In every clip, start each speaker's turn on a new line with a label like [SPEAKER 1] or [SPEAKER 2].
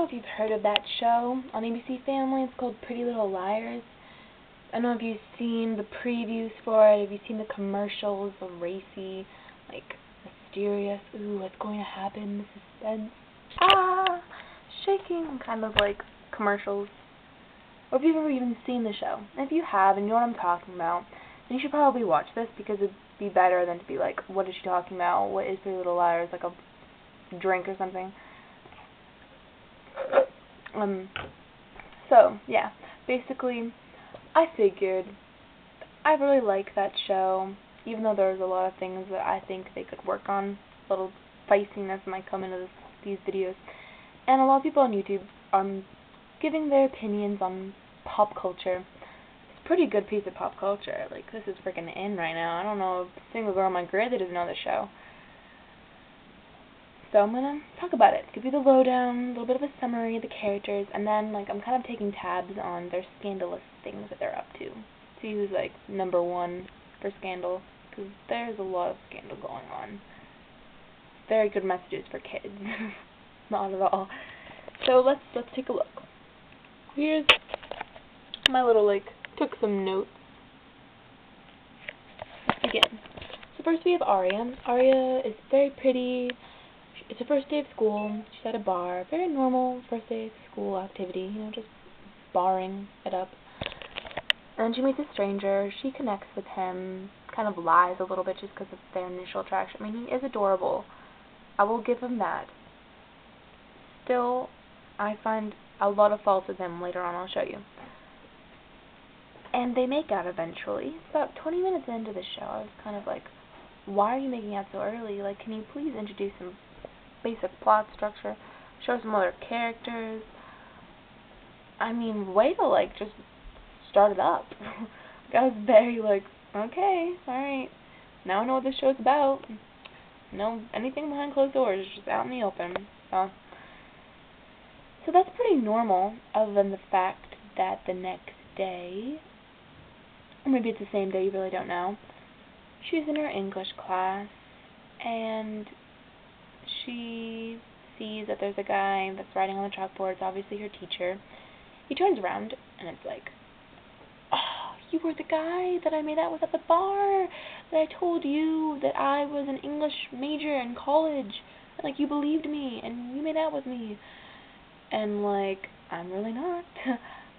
[SPEAKER 1] know if you've heard of that show on ABC Family. It's called Pretty Little Liars. I don't know if you've seen the previews for it. Have you seen the commercials? The racy, like, mysterious, ooh, what's going to happen? The suspense. Shaking kind of like commercials. Or if you've ever even seen the show. And if you have and you know what I'm talking about, then you should probably watch this because it'd be better than to be like, what is she talking about? What is Pretty Little Liars? Like a drink or something. So, yeah. Basically, I figured I really like that show, even though there's a lot of things that I think they could work on. A little feistiness might come into these videos. And a lot of people on YouTube are giving their opinions on pop culture. It's a pretty good piece of pop culture. Like, this is freaking in right now. I don't know a single girl on my grid that doesn't know the show. So I'm going to talk about it. Give you the lowdown, a little bit of a summary of the characters, and then, like, I'm kind of taking tabs on their scandalous things that they're up to. See who's, like, number one for scandal, because there's a lot of scandal going on. Very good messages for kids. Not at all. So let's take a look. Here's my little, like, took some notes. Let's begin. So first we have Aria. Aria is very pretty. It's her first day of school. She's at a bar. Very normal first day of school activity, you know, just barring it up. And she meets a stranger. She connects with him, kind of lies a little bit just because of their initial attraction. I mean, he is adorable. I will give him that. Still, I find a lot of faults with him later on. I'll show you. And they make out eventually. About 20 minutes into the show, I was kind of like, why are you making out so early? Like, can you please introduce some basic plot structure? Show some other characters? I mean, way to, like, just start it up. I was very like, okay, alright. Now I know what this show's about. No, anything behind closed doors, just out in the open. So that's pretty normal, other than the fact that the next day, or maybe it's the same day, you really don't know, she's in her English class, and she sees that there's a guy that's writing on the chalkboard. It's obviously her teacher. He turns around, and it's like, oh, you were the guy that I made out with at the bar, that I told you that I was an English major in college, and, like, you believed me, and you made out with me. And, like, I'm really not.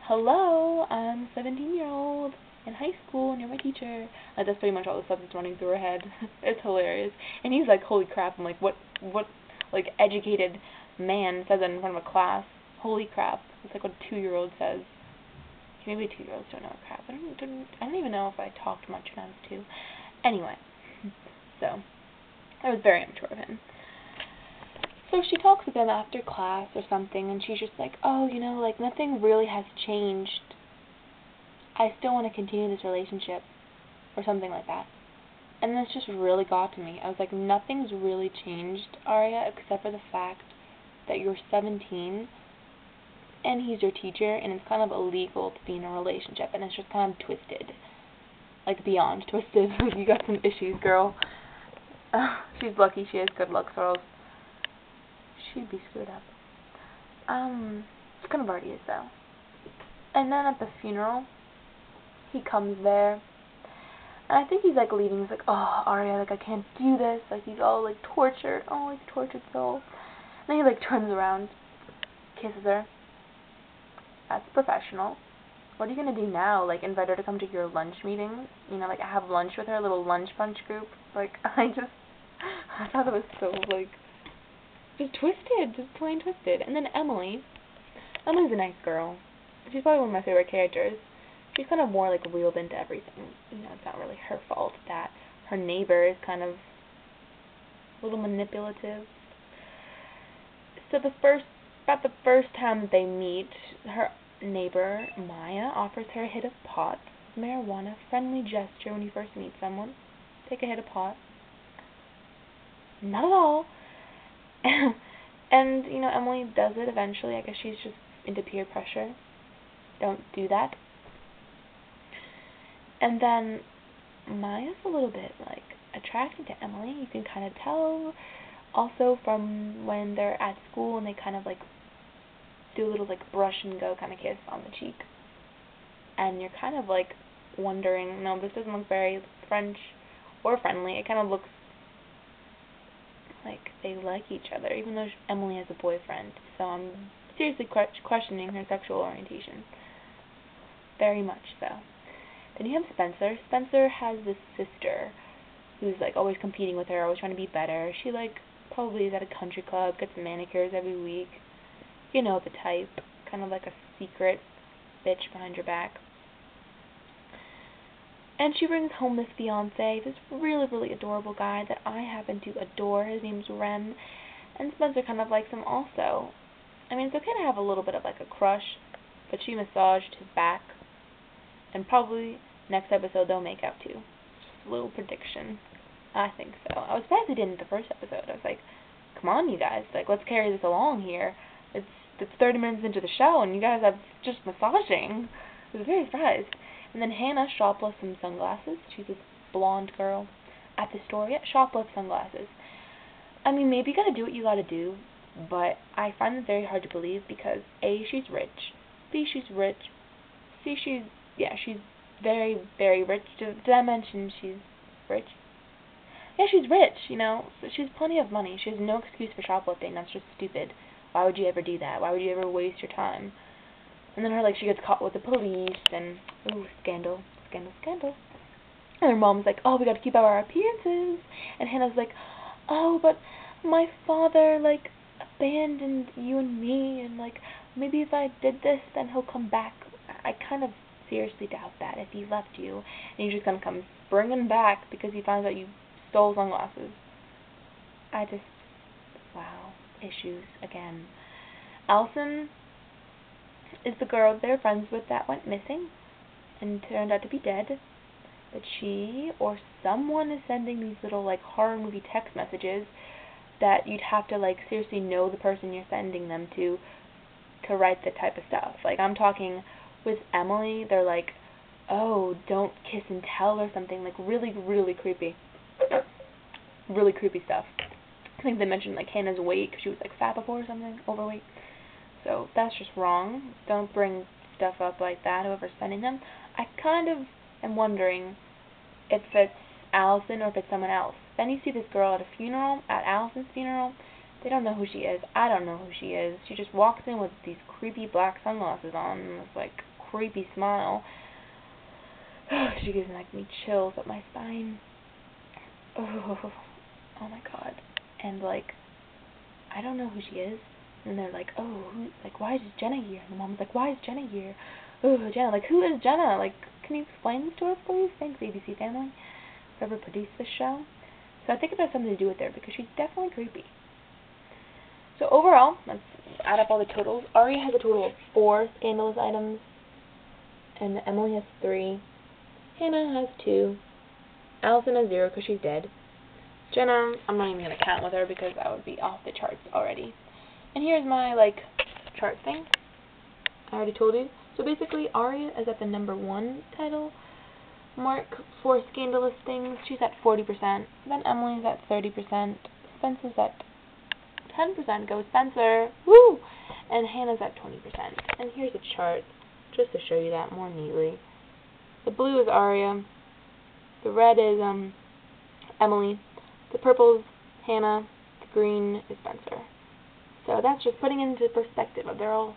[SPEAKER 1] Hello, I'm a 17-year-old in high school, and you're my teacher. Like, that's pretty much all the stuff that's running through her head. It's hilarious. And he's like, holy crap. I'm like, what, like, educated man says that in front of a class? Holy crap. It's like what a 2-year-old says. Maybe 2-year-olds don't know crap. I don't even know if I talked much when I was 2. Anyway, so, that was very immature of him. So she talks with him after class or something, and she's just like, oh, you know, like, nothing really has changed. I still want to continue this relationship, or something like that. And this just really got to me. I was like, nothing's really changed, Aria, except for the fact that you're 17, and he's your teacher, and it's kind of illegal to be in a relationship, and it's just kind of twisted. Like, beyond twisted. You got some issues, girl. She's lucky she has good looks, or else she'd be screwed up. She kind of already is, though. And then at the funeral, he comes there, and I think he's, like, leaving. He's like, oh, Aria, like, I can't do this. Like, he's all, like, tortured. Oh, like, tortured soul. And then he, like, turns around, kisses her. That's professional. What are you going to do now? Like, invite her to come to your lunch meeting? You know, like, have lunch with her, little lunch bunch group? Like, I thought it was so, like, just twisted. Just plain twisted. And then Emily's a nice girl. She's probably one of my favorite characters. She's kind of more, like, reeled into everything. You know, it's not really her fault that her neighbor is kind of a little manipulative. So about the first time that they meet, her neighbor, Maya, offers her a hit of pot, marijuana, friendly gesture when you first meet someone. Take a hit of pot. Not at all. And, you know, Emily does it eventually. I guess she's just into peer pressure. Don't do that. And then Maya's a little bit, like, attracted to Emily. You can kind of tell also from when they're at school and they kind of, like, do a little like brush and go kind of kiss on the cheek. And you're kind of like wondering, no, this doesn't look very French or friendly. It kind of looks like they like each other, even though Emily has a boyfriend. So I'm seriously questioning her sexual orientation. Very much so. Then you have Spencer. Spencer has this sister who's like always competing with her, always trying to be better. She like probably is at a country club, gets manicures every week. You know the type. Kind of like a secret bitch behind your back. And she brings home this fiance, this really, really adorable guy that I happen to adore. His name's Rem. And Spencer kind of likes him also. I mean, it's okay to have a little bit of like a crush, but she massaged his back. And probably next episode they'll make out too. Just a little prediction. I think so. I was surprised they didn't the first episode. I was like, come on, you guys. Like, let's carry this along here. It's 30 minutes into the show, and you guys have just massaging. I was very surprised. And then Hannah shoplifts some sunglasses. She's this blonde girl at the store. Yeah, shoplift sunglasses. I mean, maybe you gotta do what you gotta do, but I find it very hard to believe because A, she's rich. B, she's rich. C, she's very, very rich. Did I mention she's rich? Yeah, she's rich, you know. So she has plenty of money. She has no excuse for shoplifting. That's just stupid. Why would you ever do that? Why would you ever waste your time? And then she gets caught with the police, and, ooh, scandal, scandal, scandal. And her mom's like, oh, we gotta keep up our appearances. And Hannah's like, oh, but my father, like, abandoned you and me, and, like, maybe if I did this, then he'll come back. I kind of seriously doubt that if he left you, and he's just gonna come springing back because he finds out you stole sunglasses. Wow, issues again. Allison is the girl they're friends with that went missing and turned out to be dead. But she or someone is sending these little like horror movie text messages that you'd have to like seriously know the person you're sending them to write the type of stuff. Like I'm talking with Emily, they're like, oh, don't kiss and tell or something, like really, really creepy. Really creepy stuff. I think they mentioned like Hannah's weight because she was like fat before or something, overweight. So that's just wrong. Don't bring stuff up like that, whoever's sending them. I kind of am wondering if it's Allison or if it's someone else. Then you see this girl at a funeral, at Allison's funeral. They don't know who she is. I don't know who she is. She just walks in with these creepy black sunglasses on and this like creepy smile. She gives me chills up my spine. Oh my god. And like, I don't know who she is. And they're like, oh, like, why is Jenna here? And the mom's like, why is Jenna here? Oh, Jenna, like, who is Jenna? Like, can you explain this to us, please? Thanks, ABC Family, whoever produced this show. So I think it has something to do with her, because she's definitely creepy. So overall, let's add up all the totals. Aria has a total of 4 scandalous items, and Emily has 3. Hannah has 2. Allison has 0, because she's dead. Jenna, I'm not even going to count with her, because I would be off the charts already. And here's my, like, chart thing. I already told you. So basically, Aria is at the number 1 title mark for scandalous things. She's at 40%. Then Emily's at 30%. Spencer's at 10%. Go Spencer! Woo! And Hannah's at 20%. And here's a chart, just to show you that more neatly. The blue is Aria. The red is, Emily. The purple is Hannah. The green is Spencer. So that's just putting it into perspective of they're all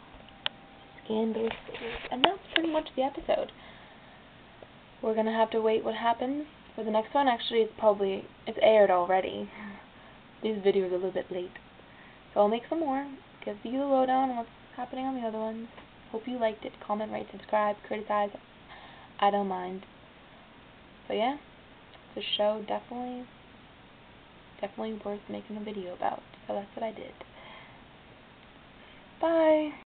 [SPEAKER 1] scandalous things. And that's pretty much the episode. We're going to have to wait what happens for the next one. Actually, it's aired already. These videos are a little bit late. So I'll make some more, give you the lowdown on what's happening on the other ones. Hope you liked it. Comment, rate, subscribe, criticize. I don't mind. So yeah, it's a show definitely worth making a video about. So that's what I did. Bye.